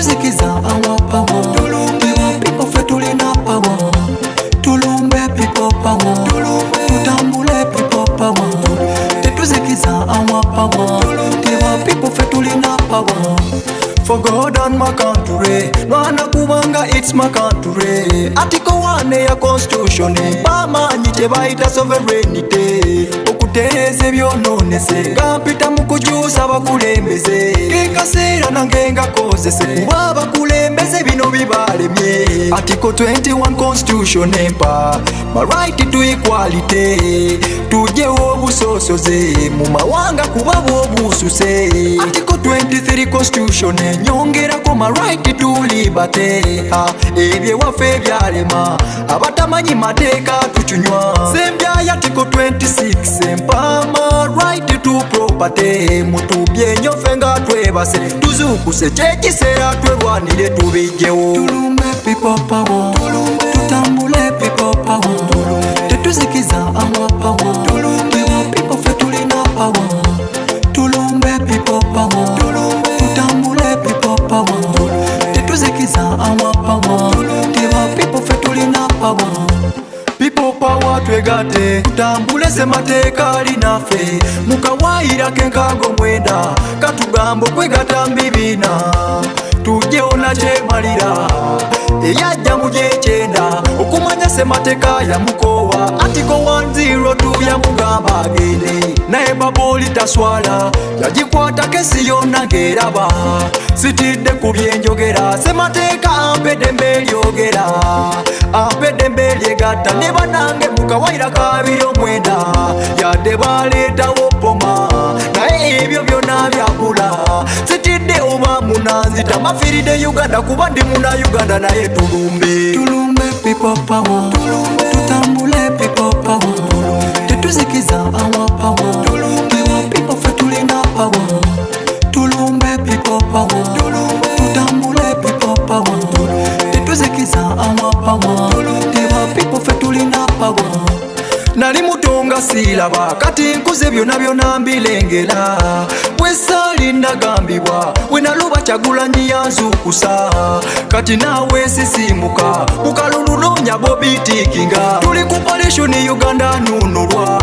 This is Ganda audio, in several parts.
tetuzikiza our power. Tulumbe people fe tulina power. Tulumbe people power. Tutambule people power. Tetuzikiza our power. People fe tulina power. For God and my country, Rwanda kubanga it's my country. Article 1 ya constitution, bamanyi tebayita sovereignty. Okutereze byononese, kapita mukujusa bakulembeze. Kekaseera nange ngakozese, kuba bakulembeze bino bibalemye. Article 21 constitution empa, my right to equality. Tujewo obusosoze, mu mawanga kuba bwobususe. Article 23 constitution nyongerako my right to liberty. Ebye waffe byalema, abatamanyi mateeka tuchunywa. Sembya ya Article 26 empa my right to property. Mutubye nnyo ffe nga twebase, tuzukuse kyekiseera twelwanire tubijjewo. Tulumbe people power, tutambule people power. Tetuzikiza our power. Tulumbe people fe tulina power. Tulumbe people power. Tutambule people power. Tetuzikiza our power. People fe tulina power. People power twegate, tutambule semateeka linaffe. Mukawayira kenkago mwenda, katugambo kwegata mbibina. Tujjewo na kyemalira, eyajja mu gyekyenda. Okumanya semateeka ya mukowa, Article 102 yamugamba agende. Naye Baboli taswala, yagikwata kesi yonna ng'eraba. Sitidde ku byenjogera, semateeka ampe eddembe eryogera. Ampe eddembe eryegatta ne bannange mukawayira 29. Yadde baleetawo bboma, naye ebyo byonna byabula. Sitidde oba munanzita, mafiiridde Uganda kuba ndi muna Uganda naye tulumbe. Tulumbe people power. Tutambule people power. Tetuzikiza our power. People fe tulina power. Tulumbe people power. Tutambule people power. Tetuzikiza our power. People fe tulina power. Nali mutonga silaba, kati nkuze byonna byonna mbilengera. Wesaali ndagambibwa, wenaluba Kyagulanyi yanzukusa. Kati naawe sisimuka, mukalulu noonya Bobi tikinga. Tuli ku operation Uganda nunulwa,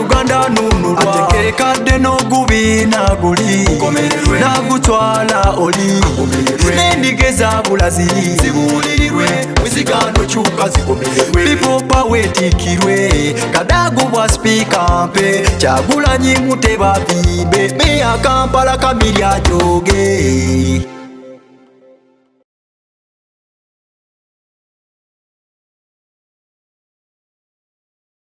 Uganda nunulwa. Atekerekadde n'ogubi naguli, nagutwala oli. N'endiga ezabulazi zibuulirirwe, muzigando kyuka zikomererwe. People power etikirwe, Kadago bwa speaker mpe. Kyagulanyi muteba bimbe, meya Kampala Kamilya joge.